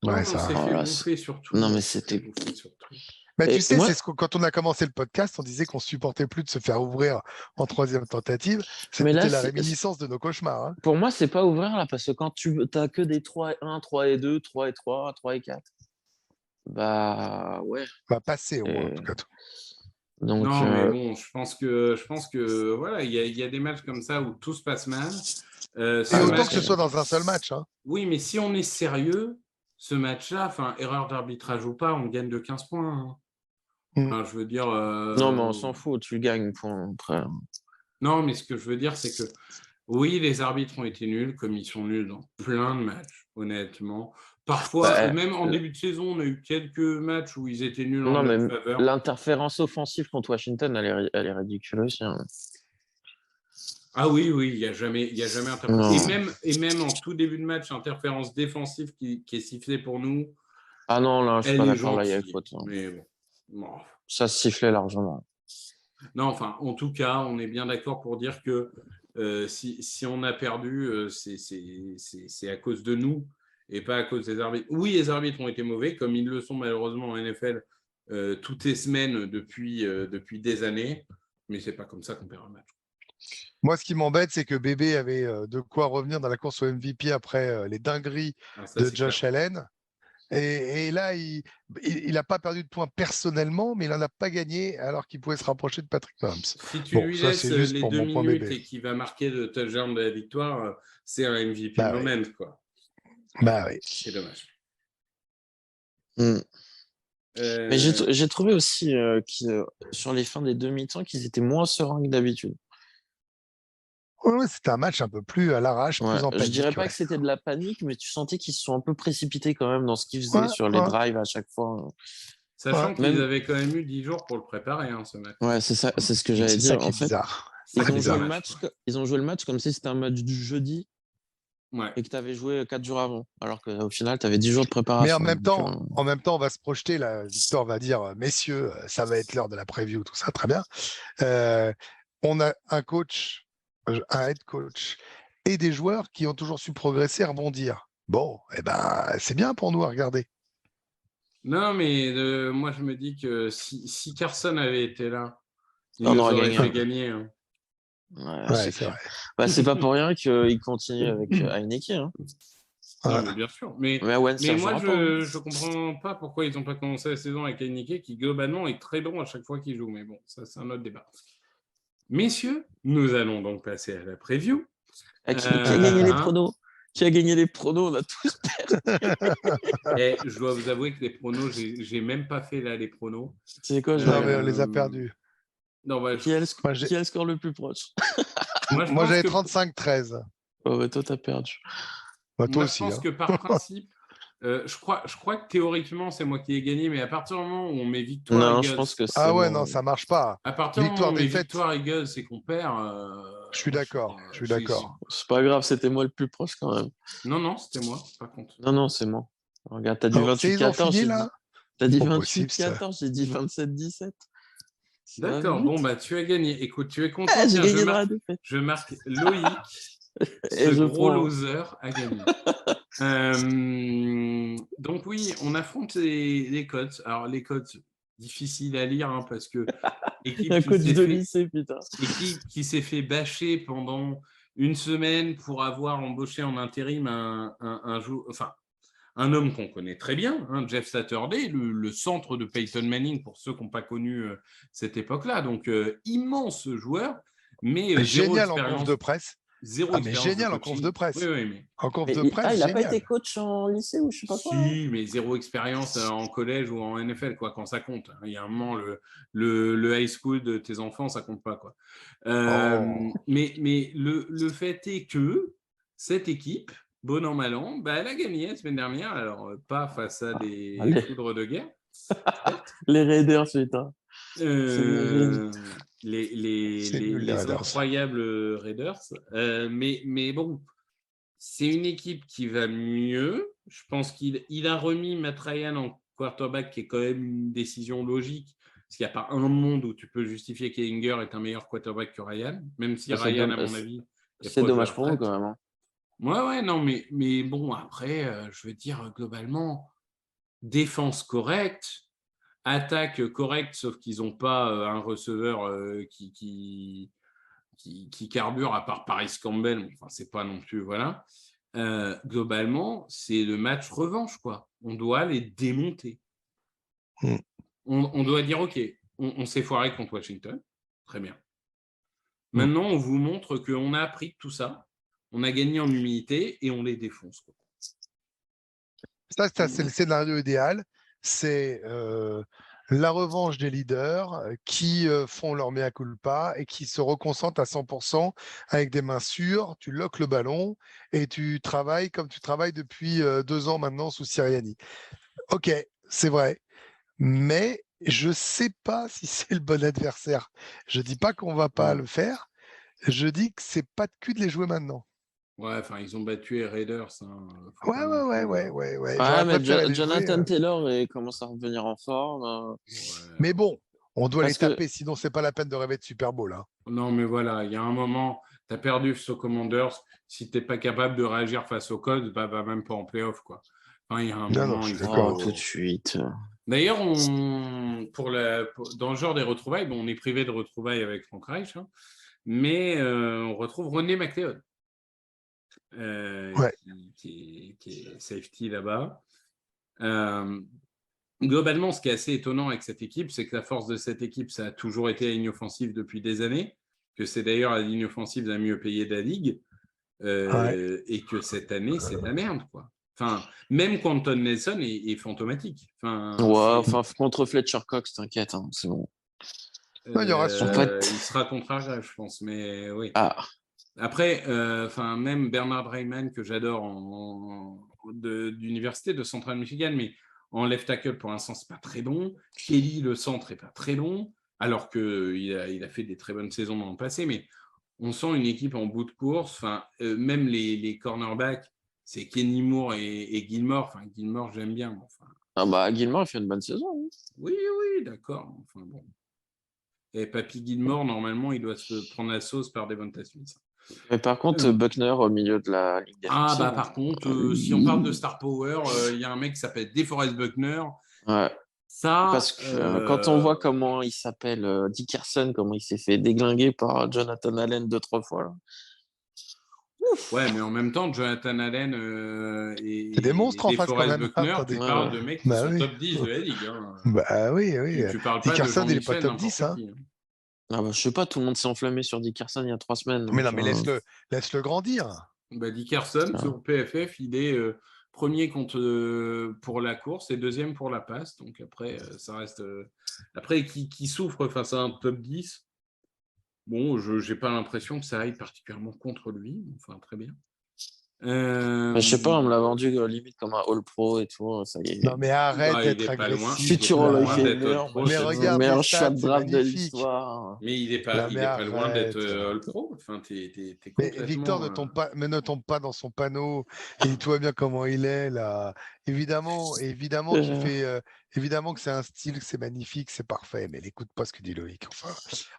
Non, Ouais, mais on ça. s'est fait Voilà, bouffer sur tout. non, mais On s'est fait c'était. bouffer sur tout. Mais tu Et sais, moi, c'est quand on a commencé le podcast, on disait qu'on supportait plus de se faire ouvrir en troisième tentative. mais là, C'était la réminiscence de nos cauchemars. Hein. pour moi, c'est pas ouvrir là, parce que quand tu as que des 3-1, 3-2, 3-3, 3-4, bah ouais. On va passer au moins, en Et tout cas. donc, Non, mais bon, je pense que voilà, il y a des matchs comme ça où tout se passe mal. Et Ce autant match, que ce soit dans un seul match. Hein. oui, mais si on est sérieux, ce match-là, enfin, erreur d'arbitrage ou pas, on gagne de 15 points. Hein. Mm. Enfin, je veux dire. non, mais on s'en fout, tu gagnes. Point. Après. Non, mais ce que je veux dire, c'est que oui, les arbitres ont été nuls, comme ils sont nuls dans plein de matchs, honnêtement. Parfois, Bah, même en début de saison, on a eu quelques matchs où ils étaient nuls en non, mais notre faveur. l'interférence offensive contre Washington, elle est ridicule aussi. Hein. Ah oui, il n'y a jamais Non. interférence. Et même en tout début de match, interférence défensive qui est sifflée pour nous, Ah non, là, je suis elle pas est d'accord, là, il y a gentille. faute. Hein. Mais bon. Ça se sifflait largement. Non, enfin, en tout cas, on est bien d'accord pour dire que si on a perdu, c'est à cause de nous et pas à cause des arbitres. Oui, les arbitres ont été mauvais, comme ils le sont malheureusement en NFL toutes les semaines depuis des années, mais c'est pas comme ça qu'on perd un match. Moi, ce qui m'embête, c'est que Bébé avait de quoi revenir dans la course au MVP après les dingueries Ah, ça, de c'est Josh clair. Allen. Et là, il n'a pas perdu de points personnellement, mais il n'en a pas gagné alors qu'il pouvait se rapprocher de Patrick Mahomes. Si tu Bon, lui ça, laisses c'est juste les pour 2 mon point minutes bébé. et qu'il va marquer le touchdown de la victoire, c'est un MVP Bah oui. moment, quoi. Bah oui. C'est dommage. Mm. Mais Euh, j'ai trouvé aussi sur les fins des demi-temps qu'ils étaient moins sereins que d'habitude. Ouais, c'était un match un peu plus à l'arrache, Ouais. plus en Je dirais panique. pas Ouais. que c'était de la panique, mais tu sentais qu'ils se sont un peu précipités quand même dans ce qu'ils faisaient Ouais, sur les ouais, drives à chaque fois. Sachant qu'ils Même, avaient quand même eu 10 jours pour le préparer, hein, ce match. ouais, c'est ça, c'est ce que j'allais c'est ça dire. qui En est fait, bizarre. C'est ils ont joué bizarre. le match, ils ont joué le match comme si c'était un match du jeudi Ouais. et que tu avais joué 4 jours avant, alors qu'au final, tu avais 10 jours de Mais préparation. en même temps, on va se projeter. Là, Victor va dire, messieurs, ça va être l'heure de la preview, tout ça, très bien. On a un coach, un head coach et des joueurs qui ont toujours su progresser, rebondir. Bon, eh ben, c'est bien pour nous à regarder. Non, mais moi, je me dis que si Carson avait été là, il On nous aurait aurait gagné. fait gagner. Hein. Ouais, Ouais, c'est c'est clair. vrai. Bah, c'est pas pour rien qu'il continue avec Heineke. Hein. Non, Ouais. mais bien sûr. Mais Wentz, ça moi, jouera pas. Hein. je comprends pas pourquoi ils n'ont pas commencé la saison avec Heineke, qui globalement est très bon à chaque fois qu'il joue. Mais bon, ça, c'est un autre débat. Messieurs, nous allons donc passer à la preview. Qui a gagné les hein. pronos? Qui a gagné les pronos? On a tous Et je dois vous avouer que les pronos, j'ai même pas fait là les pronos. Tu sais quoi, je Non, vais mais on regarder. les a perdus. Non, bah, Qui a le, Moi, j'ai- qui a le score le plus proche? moi, je Moi, pense j'avais que 35-13. Oh, bah, toi, t'as perdu. Bah, toi moi, je aussi. pense Hein. que par principe, je crois que théoriquement, c'est moi qui ai gagné, mais à partir du moment où on met victoire Non, Eagles, je pense que c'est Ah ouais, moi. non, ça marche pas. à partir du moment où on met Victoire-défaite, victoire Eagles et qu'on perd, je suis d'accord. Je suis d'accord. C'est pas grave, c'était moi le plus proche quand même. Non, c'était moi, par contre. Non, c'est moi. Regarde, t'as dit Donc, c'est ils ont 28-14, fini là t'as dit Pas possible, ça. 28-14, j'ai dit 27-17. Ça va D'accord, vite. bon, bah, tu as gagné. Écoute, tu es content. Ah, j'ai Tiens, gagné dans la défaite. je marque Loïc, Et ce je gros prends. loser a gagné. Donc oui, on affronte les Colts. Alors les Colts, difficile à lire hein, parce que équipe Un qui coach s'est de fait, lycée, putain. équipe qui s'est fait bâcher pendant une semaine pour avoir embauché en intérim un homme qu'on connaît très bien, hein, Jeff Saturday, le centre de Peyton Manning pour ceux qui n'ont pas connu cette époque-là. Donc immense joueur, mais zéro Génial en conf expérience. de presse. Zéro Ah, mais expérience génial de en conf coaching. de presse. Oui, mais En conf Mais de presse, il a pas génial. été coach en lycée ou je sais pas quoi. Hein. si, mais zéro expérience en collège ou en NFL, quoi, quand ça compte. Il y a un moment, le high school de tes enfants, ça compte pas, quoi. Oh. Mais le fait est que cette équipe, bon an, mal an, bah, elle a gagné la semaine dernière. Alors, pas face à des Allez. foudres de guerre. Les Raiders, putain. Les C'est nul, les Raiders. incroyables Raiders. Mais bon, c'est une équipe qui va mieux. Je pense qu'il a remis Matt Ryan en quarterback, qui est quand même une décision logique. Parce qu'il n'y a pas un monde où tu peux justifier qu'Ellinger est un meilleur quarterback que Ryan, même si Bah, c'est Ryan, à domm- mon avis, est c'est proche de la dommage pour nous retraite. quand même. Hein. Ouais, non, mais bon, après, je veux dire, globalement, défense correcte, attaque correcte, sauf qu'ils n'ont pas un receveur qui carbure, à part Paris Campbell. Enfin, c'est pas non plus, voilà. Globalement, c'est le match revanche, quoi. On doit les démonter. Mm. On doit dire, OK, on s'est foiré contre Washington. Très bien. Mm. Maintenant, on vous montre qu'on a appris de tout ça. On a gagné en humilité et on les défonce, quoi. Ça, c'est le scénario idéal. C'est la revanche des leaders qui font leur mea culpa et qui se reconcentrent à 100% avec des mains sûres. Tu loques le ballon et tu travailles comme tu travailles depuis 2 ans maintenant sous Sirianni. Ok, c'est vrai. Mais je ne sais pas si c'est le bon adversaire. Je ne dis pas qu'on ne va pas le faire. Je dis que c'est pas de cul de les jouer maintenant. Ouais, enfin, ils ont battu les Raiders. Hein. Ouais. Ouais, J'aurais mais préféré les Jonathan jouer. Taylor il commence à revenir en forme. Ouais. Mais bon, on doit les Parce que- taper, sinon c'est pas la peine de rêver de Super Bowl. Hein. Non, mais voilà, il y a un moment, tu as perdu face aux Commanders. Si tu n'es pas capable de réagir face aux Codes, bah, va même pas en playoff, quoi. Enfin, il y a un moment, je suis il d'accord. faut... tout de suite. D'ailleurs, dans le genre des retrouvailles, bon, on est privé de retrouvailles avec Frank Reich, hein, mais on retrouve René McLeod, Ouais. qui est safety là-bas. Globalement, ce qui est assez étonnant avec cette équipe, c'est que la force de cette équipe, ça a toujours été la ligne offensive depuis des années, que c'est d'ailleurs la ligne offensive la mieux payée de la ligue, et que cette année, c'est de la merde, quoi. Enfin, même Quentin Nelson est fantomatique. Enfin, contre Fletcher Cox, t'inquiète, hein, c'est bon. Il y aura son fait. Il sera contraire, je pense, mais oui. Ah. Après, même Bernard Rayman, que j'adore d'université de Central Michigan, mais en left tackle, pour l'instant, c'est pas très bon. Kelly, le centre, est pas très bon, alors qu'il a fait des très bonnes saisons dans le passé, mais on sent une équipe en bout de course. Même les cornerbacks, c'est Kenny Moore et Gilmore. Enfin, Gilmore, j'aime bien. Ah bah, Gilmore, il fait une bonne saison. Hein. Oui, d'accord. Enfin, bon. Et Papy Gilmore, normalement, il doit se prendre la sauce par Devonta Smith. Mais par contre, Buckner au milieu de la ligue défensive. Ah, bah par contre, si on parle de star power, il y a un mec qui s'appelle DeForest Buckner. Ouais. Ça, parce que quand on voit comment il s'appelle Dickerson, comment il s'est fait déglinguer par Jonathan Allen 2-3 fois. Là. Ouf. Ouais, mais en même temps, Jonathan Allen et des monstres en face quand même. Buckner, tu parles de mecs qui sont top 10 de la ligue. Hein. Bah oui. Tu parles pas Dickerson, de il n'est pas top 10. Hein. Qui, hein. Ah bah, je sais pas, tout le monde s'est enflammé sur Dickerson il y a 3 semaines. Mais non, mais laisse-le grandir. Bah, Dickerson, sur PFF, il est premier pour la course et deuxième pour la passe. Donc après, ça reste. Après, qui souffre face à un top 10, bon, je n'ai pas l'impression que ça aille particulièrement contre lui. Enfin, très bien. Je sais pas, on me l'a vendu limite comme un All-Pro et tout. Ça y est. Non, mais arrête d'être agressif. Futur Hall of Famer. Mais regarde, meilleur choix de draft de l'histoire. Mais il n'est pas loin d'être All-Pro. Enfin, t'es complètement... Victor ne tombe pas dans son panneau. Et tu vois bien comment il est là. Évidemment, évidemment que c'est un style, que c'est magnifique, c'est parfait. Mais n'écoute pas ce que dit Loïc.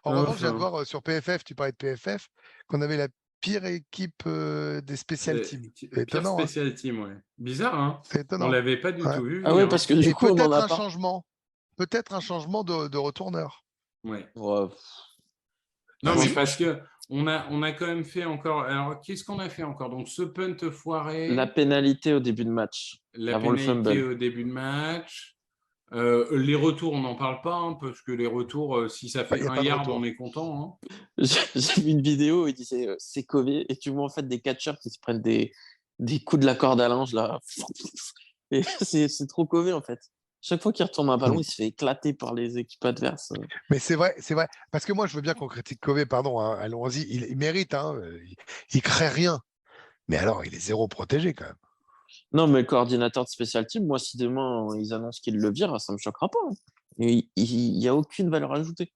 En revanche, je viens de voir sur PFF, tu parlais de PFF, qu'on avait la pire équipe des special teams. C'est étonnant. Pire special team, ouais. Bizarre, hein. C'est étonnant. On l'avait pas du tout vu. Ah oui, parce que du coup, on en a pas. Peut-être un changement de retourneur. Ouais. Non, mais parce que on a quand même fait encore. Alors, qu'est-ce qu'on a fait encore? Donc, ce punt foiré. La pénalité au début de match. Avant le fumble. Au début de match. Les retours, on n'en parle pas, hein, parce que les retours, si ça fait 1 yard, on est content. Hein. J'ai vu une vidéo où il disait c'est Covey, et tu vois en fait des catcheurs qui se prennent des coups de la corde à linge là. Et c'est trop Covey en fait. Chaque fois qu'il retourne un ballon, il se fait éclater par les équipes adverses. Mais c'est vrai. Parce que moi, je veux bien qu'on critique Covey, pardon, hein, allons-y, il mérite, hein, il crée rien. Mais alors, il est zéro protégé quand même. Non, mais le coordinateur de Special Team, moi, si demain ils annoncent qu'ils le virent, ça ne me choquera pas. Hein. Il n'y a aucune valeur ajoutée.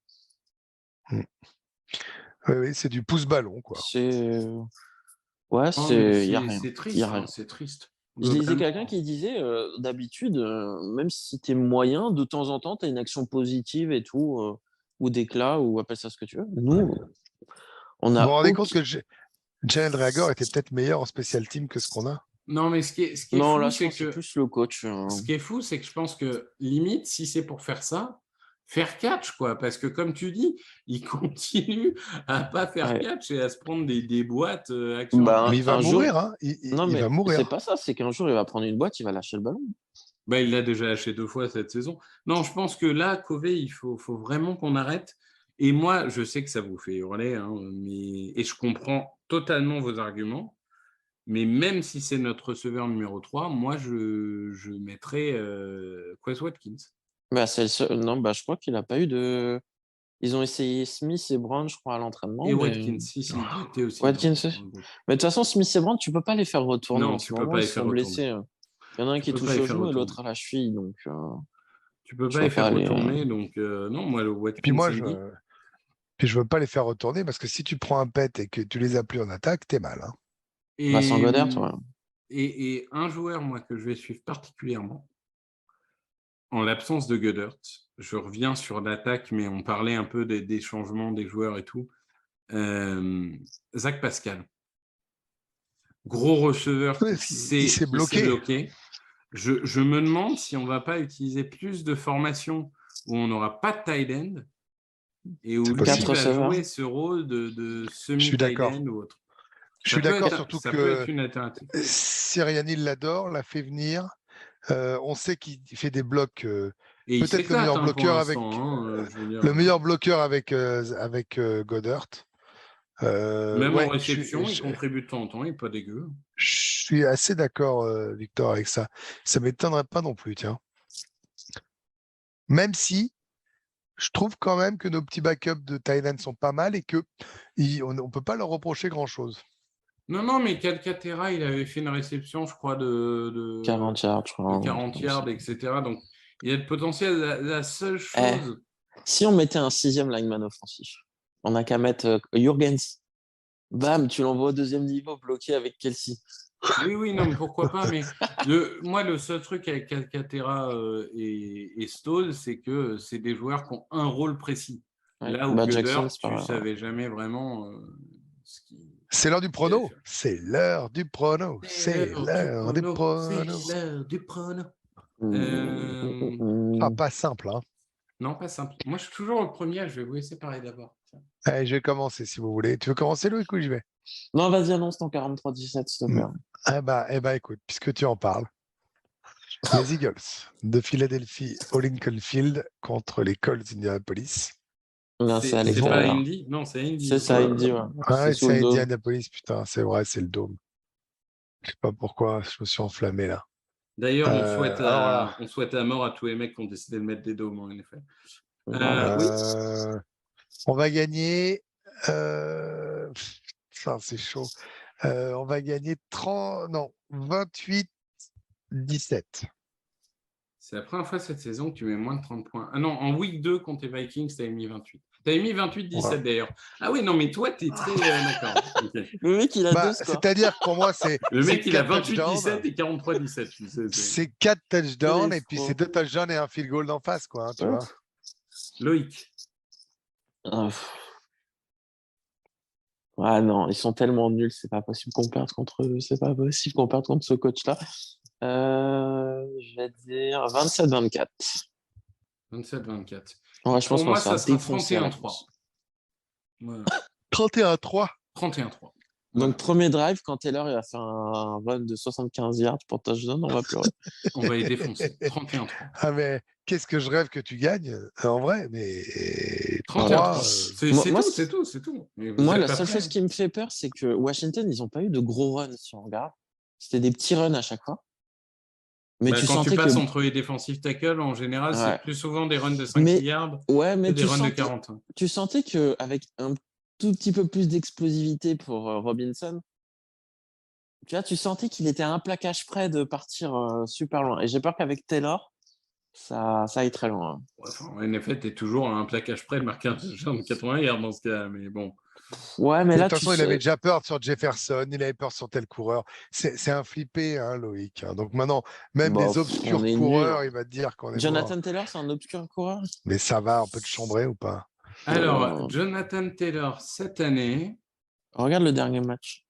Oui, c'est du pouce-ballon, quoi. Ouais, il n'y a rien. C'est triste. C'est triste. Je lisais globalement. quelqu'un qui disait, d'habitude, même si t'es moyen, de temps en temps, t'as une action positive et tout, ou d'éclat, ou appelle ça ce que tu veux. Nous, on Vous vous a rendez compte aucun... que Jalen Reagor était peut-être meilleur en special team que ce qu'on a? Non, mais ce qui est Non, fou, là, je c'est pense que c'est que plus le coach. ce qui est fou, c'est que je pense que limite, si c'est pour faire ça, faire catch, quoi. Parce que comme tu dis, il continue à pas faire Ouais. catch et à se prendre des boîtes action Bah, après Mais il va action. un jour... mourir, hein. Non, Il mais va c'est mourir. pas ça, c'est qu'un jour, il va prendre une boîte, il va lâcher le ballon. Bah, il l'a déjà lâché 2 fois cette saison. Non, je pense que là, Covey, il faut vraiment qu'on arrête. Et moi, je sais que ça vous fait hurler, hein, et je comprends totalement vos arguments. Mais même si c'est notre receveur numéro 3, moi, je mettrais Quez Watkins. Bah, c'est le seul... Non, bah, je crois qu'il a pas eu de... Ils ont essayé Smith et Brown, je crois, à l'entraînement, Et mais... Watkins, si, il était aussi Watkins, dans le groupe. mais de toute façon, Smith et Brown, tu peux pas les faire retourner Non, en tu ce peux moment, pas ils les sont faire retourner. blessés. Il y en a un Tu qui peux pas touche les au faire genou et retourner. l'autre à la cheville, donc Tu peux je pas vois les faire pas les... retourner. Donc, non, moi, le Et puis Watkins, moi, Andy. je veux pas les faire retourner parce que si tu prends un pet et que tu les as plus en attaque, t'es mal, hein. Bah, sans Et, Goddard, ouais. et un joueur, moi, que je vais suivre particulièrement, en l'absence de Goddard, je reviens sur l'attaque, mais on parlait un peu des changements des joueurs et tout. Zach Pascal, gros receveur Ouais, il s'est qui s'est bloqué. bloqué. Je me demande si on ne va pas utiliser plus de formations où on n'aura pas de tight end et où C'est lui possible. 4 va receveurs. jouer ce rôle de Je suis semi-tight d'accord. end ou autre. Je suis d'accord, Ça surtout peut être que une alternative. Sirianni l'adore, l'a fait venir. On sait qu'il fait des blocs. Et il Peut-être le s'éclate meilleur pour bloqueur avec l'instant. Je veux dire, le meilleur bloqueur avec Goddard. même en Ouais, réception, il contribue de temps en temps, il n'est pas dégueu. je suis assez d'accord, Victor, avec ça. Ça m'étonnerait pas non plus, tiens. Même si je trouve quand même que nos petits backups de Thailand sont pas mal et que on ne peut pas leur reprocher grand-chose. Non, mais Calcaterra, il avait fait une réception, je crois, de 40 yards, je crois. 40 yards, etc. Donc, il y a de potentiel. La seule Eh, chose. si on mettait un 6e lineman offensif, on n'a qu'à mettre Jurgens. Bam, tu l'envoies au 2e niveau, bloqué avec Kelsey. Oui, non, mais pourquoi pas. Mais moi, le seul truc avec Calcaterra et Stoll, c'est que c'est des joueurs qui ont un rôle précis. Ouais. Là où Bah, Goddard, Jackson, c'est tu ne pas... savais jamais vraiment ce qu'il C'est l'heure du allait prono. faire. C'est l'heure du prono. C'est l'heure du prono. C'est l'heure du prono. Ah, pas simple, hein. Non, pas simple. Moi, je suis toujours le premier. Je vais vous laisser parler d'abord. Allez, je vais commencer si vous voulez. Tu veux commencer, Loïc, ou j'y vais? Non, vas-y, annonce ton 43-17, s'il te plaît. Eh ben, écoute, puisque tu en parles, les Eagles de Philadelphie au Lincoln Field contre les Colts d'Indianapolis. Non, c'est à C'est pas l'extérieur. Indy? Non, c'est Indy. C'est ça, Indy, ouais. Ah ouais, sous c'est le dôme. Indianapolis, putain, c'est vrai, c'est le dôme. Je sais pas pourquoi, je me suis enflammé là. D'ailleurs, alors on souhaite à mort à tous les mecs qui ont décidé de mettre des dômes, en effet. Voilà. Oui. On va gagner. Ça, c'est chaud. On va gagner 28-17. C'est la première fois cette saison que tu mets moins de 30 points. Ah non, en week 2 contre les Vikings, tu avais mis 28. Tu avais mis 28-17 Ouais. d'ailleurs. Ah oui, non, mais toi, tu es très. D'accord. Okay. Le mec, il a deux scores. C'est-à-dire que pour moi, c'est. Le mec, il a 4 touchdowns. 28-17 et 43-17. C'est 4 touchdowns Quel et puis escroc. c'est 2 touchdowns et un field goal d'en face, quoi. Hein, tu Ouais. vois. Loïc. Ah non, ils sont tellement nuls, c'est pas possible qu'on perde contre eux, c'est pas possible qu'on perde contre ce coach-là. Je vais dire 27-24. 27-24. Ouais, je pense Pour qu'on moi, va se ça faire sera défoncer à la 31-3. course. Voilà. 31-3. 31-3. Donc, premier drive, quand Taylor il va faire un run de 75 yards pour touchdown, on va pleurer. On va les défoncer. 31-3. Ah, mais qu'est-ce que je rêve que tu gagnes, en vrai, mais 31-3. 3, C'est tout. Mais vous Moi, êtes la pas seule prêts. chose qui me fait peur, c'est que Washington, ils n'ont pas eu de gros runs, si on regarde. C'était des petits runs à chaque fois. Mais tu Quand sentais tu passes que... entre les défensifs tackles, en général, Ouais. c'est plus souvent des runs de 5 Mais- yards Ouais, que mais des runs de 40. tu sentais qu'avec un tout petit peu plus d'explosivité pour Robinson, tu vois, tu sentais qu'il était à un plaquage près de partir super loin. Et j'ai peur qu'avec Taylor, ça aille très loin. Enfin, en effet, tu es toujours à un plaquage près de marquer un touchdown de 80 yards dans ce cas. Mais bon, Ouais, mais De là, toute tu façon, il avait sais. déjà peur sur Jefferson, il avait peur sur tel coureur. C'est un flippé, hein, Loïc, hein. Donc maintenant, même Bah, les on obscurs est nul. coureurs, il va te dire qu'on est mort. Jonathan Taylor, c'est un obscur coureur? Mais ça va, on peut te chambrer ou pas? Alors, Euh, Jonathan Taylor, cette année, Regarde le dernier match.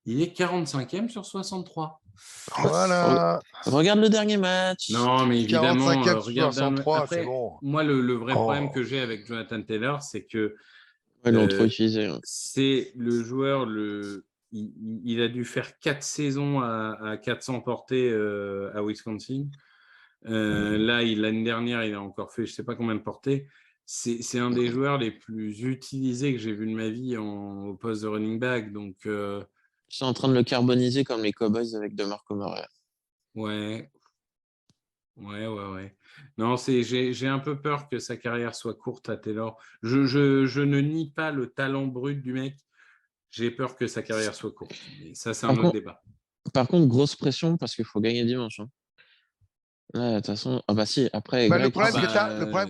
il est 45e sur 63. Re- Voilà, Regarde le dernier match. Non, mais évidemment, 45e sur regarde 63, c'est après, bon. moi, le vrai problème Oh. que j'ai avec Jonathan Taylor, c'est que Ils l'ont trop euh, utilisé. Hein. c'est le joueur, il a dû faire 4 saisons à 400 portées à Wisconsin. Là, l'année dernière, il a encore fait je ne sais pas combien de portées. C'est un des joueurs les plus utilisés que j'ai vu de ma vie au poste de running back. Donc, Ils sont en train de le carboniser comme les Cowboys avec DeMarco Murray. ouais. Non, j'ai un peu peur que sa carrière soit courte à Taylor. Je ne nie pas le talent brut du mec. J'ai peur que sa carrière soit courte. Mais ça, c'est un autre débat. Par contre, grosse pression parce qu'il faut gagner dimanche. Hein. Là, de toute façon, ah bah si, après, Bah, Greg, le problème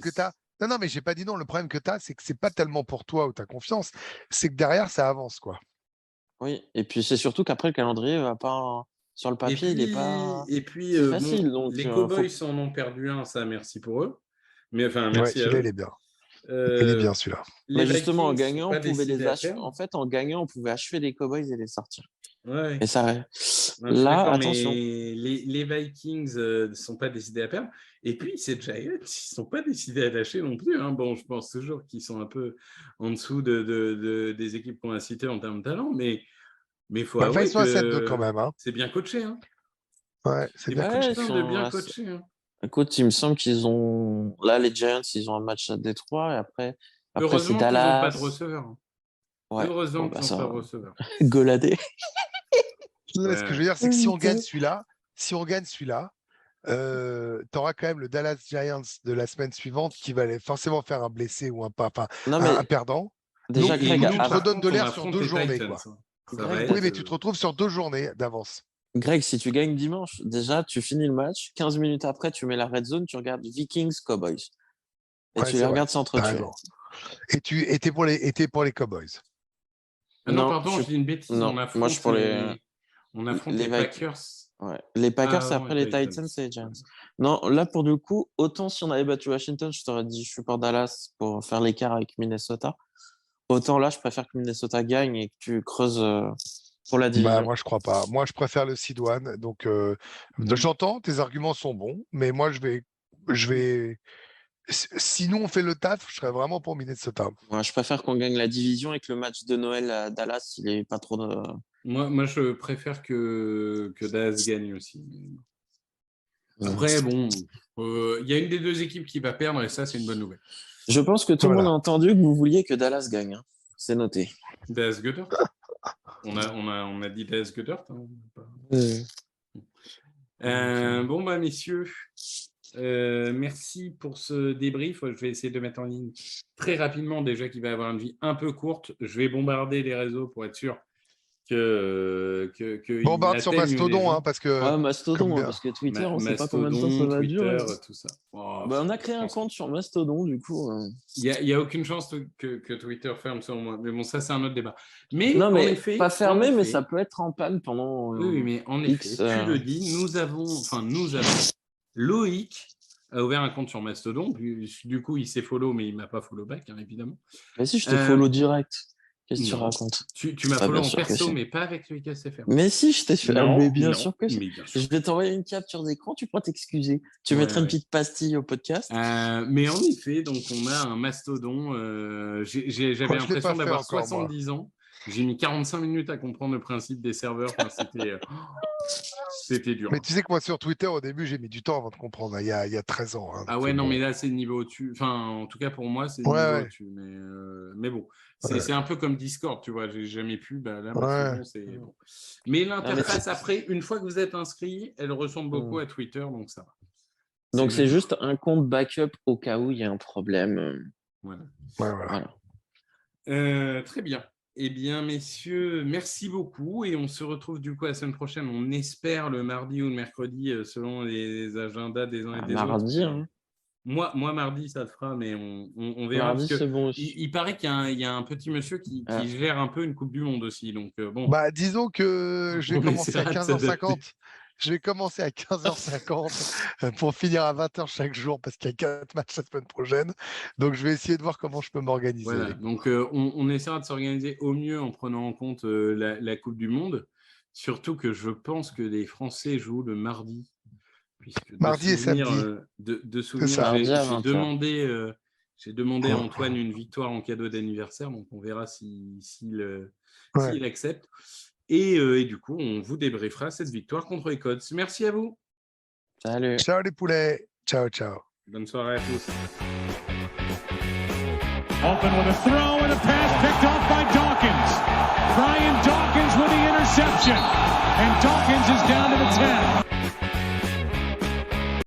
que tu as, non, non, mais j'ai pas dit non. Le problème que tu as, c'est que c'est pas tellement pour toi où tu as confiance, c'est que derrière, ça avance, quoi. oui, et puis c'est surtout qu'après, le calendrier va pas. Sur le papier, il n'est pas si Bon, facile. Donc, les faut... Cowboys en ont perdu un, ça, merci pour eux. Mais enfin, Ouais, merci à celui-là, il eux. est bien. Il est bien, celui-là. Les justement, en Vikings sont gagnant, pas on pouvait décidés les à achever. perdre. En fait, en gagnant, on pouvait achever les Cowboys et les sortir. Ouais. Et ça. Non, je suis Là, d'accord, attention. mais les Vikings ne sont pas décidés à perdre. Et puis, ces Giants, ils ne sont pas décidés à lâcher non plus. Hein. Bon, je pense toujours qu'ils sont un peu en dessous des équipes qu'on a citées en termes de talent, mais il faut Enfin, ils avouer sont à 7-2 quand que même. Hein. c'est bien coaché. Hein. Ouais, c'est bien Ouais, coaché. ils Putain de sont bien assez- coaché. Hein. Écoute, il me semble qu'ils ont. Là, les Giants, ils ont un match à Détroit. Et après c'est Heureusement qu'ils n'ont pas de Dallas. receveur. Hein. Ouais, Heureusement bon, qu'ils bah, n'ont ça pas de va. receveur. Goladé. Non, mais ce que je veux dire, c'est que si on gagne celui-là, tu auras quand même le Dallas Giants de la semaine suivante qui va forcément faire un blessé ou un Non, mais perdant. déjà, Donc, du Greg, coup, tu te Par redonnes de contre, on l'air sur affronte 2 les journées, Titans. quoi. Hein. Ça va Greg, Oui, être... mais tu te retrouves sur 2 journées d'avance. Greg, si tu gagnes dimanche, déjà, tu finis le match. 15 minutes après, tu mets la red zone, tu regardes Vikings, Cowboys. Et Ouais, tu les c'est vrai. regardes T'as s'entretuer. raison. Et tu étais pour les Cowboys. Ah non, Non, pardon, je dis une bêtise. non, moi, je suis pour On affronte les les Vikings. Packers. Ouais. Les Packers, c'est avant après les Titans et les Giants. Non, là, pour du coup, autant si on avait battu Washington, je t'aurais dit je suis pour Dallas pour faire l'écart avec Minnesota. Autant là, je préfère que Minnesota gagne et que tu creuses pour la Bah, division. moi, je crois pas. Moi, je préfère le seed one. Donc, j'entends, tes arguments sont bons, mais moi, je vais. Sinon, on fait le taf, je serais vraiment pour Minnesota. Ouais, je préfère qu'on gagne la division et que le match de Noël à Dallas, il est pas trop de... Moi, je préfère que Dallas gagne aussi. Après, bon, il y a une des deux équipes qui va perdre et ça, c'est une bonne nouvelle. Je pense que tout le monde a Voilà. entendu que vous vouliez que Dallas gagne. Hein. C'est noté. Dallas Goddard. On a dit Dallas Goddard. Hein. Bon, bah, messieurs, merci pour ce débrief. Je vais essayer de mettre en ligne très rapidement, déjà qu'il va avoir une vie un peu courte. Je vais bombarder les réseaux pour être sûr que Bombarde sur Mastodon, hein, parce que. Ouais, Mastodon, comme- hein, parce que Twitter, on sait pas combien de temps ça Mastodon, va Twitter, durer. tout ça. Oh, Bah, on a créé un compte sur Mastodon, du coup. Il n'y a aucune chance que Twitter ferme selon moi. Mais bon, ça, c'est un autre débat. Mais Non, en mais effet, pas fermé, en mais effet, ça peut être en panne pendant oui, mais en effet, X. tu le dis, nous avons, Loïc a ouvert un compte sur Mastodon. Du coup, il s'est follow, mais il ne m'a pas follow back, hein, évidemment. Mais si, je t'ai follow direct. Qu'est-ce que tu non. racontes? Tu m'as Ah, follow bien en sûr que perso, si. mais pas avec Loïc SFR. Mais si, je t'ai fait. Non, mais bien non, sûr que si. mais bien sûr. Je vais t'envoyer une capture d'écran, tu pourras t'excuser. Tu Ouais, mettras une ouais. petite pastille au podcast. Mais en effet, donc on a un mastodon. J'avais Moi, je l'ai l'impression pas fait d'avoir encore, moi. 70 ans. J'ai mis 45 minutes à comprendre le principe des serveurs. Enfin, c'était dur. Mais tu sais que moi, sur Twitter, au début, j'ai mis du temps avant de comprendre, hein, il y a 13 ans. Hein, Ah donc, ouais, non, bon. mais là, c'est le niveau au-dessus. Enfin, en tout cas, pour moi, c'est le Ouais, niveau ouais. au-dessus. Mais bon, c'est Ouais. un peu comme Discord, tu vois. J'ai jamais pu. Bah, là, Ouais. Mastodon, c'est bon. Mais l'interface, après, une fois que vous êtes inscrit, elle ressemble beaucoup à Twitter, donc ça va. Donc, c'est juste un compte backup au cas où il y a un problème. Voilà. Ouais, voilà. Très bien. Eh bien, messieurs, merci beaucoup. Et on se retrouve du coup la semaine prochaine. On espère le mardi ou le mercredi, selon les agendas des uns et des Mardi, autres. hein. Moi, mardi, ça le fera, mais on verra. Mardi, parce que c'est bon aussi. il paraît qu'il y a un petit monsieur qui gère un peu une Coupe du Monde aussi. Donc, bon. Bah, disons que je vais On commencer à essaiera de 15h50. Je vais commencer à 15h50 pour finir à 20h chaque jour parce qu'il y a 4 matchs la semaine prochaine. Donc, je vais essayer de voir comment je peux m'organiser. Voilà. Donc, on essaiera de s'organiser au mieux en prenant en compte la Coupe du Monde. Surtout que je pense que les Français jouent le mardi. Mardi et samedi. De souvenir, j'ai demandé à Antoine une victoire en cadeau d'anniversaire. Donc, on verra s'il accepte. Et du coup, on vous débriefera cette victoire contre les Codes. Merci à vous. Salut. Ciao les poulets. Ciao. Bonne soirée à tous. Open with a throw and a pass picked off by Dawkins. Brian Dawkins with the interception. And Dawkins is down to the 10.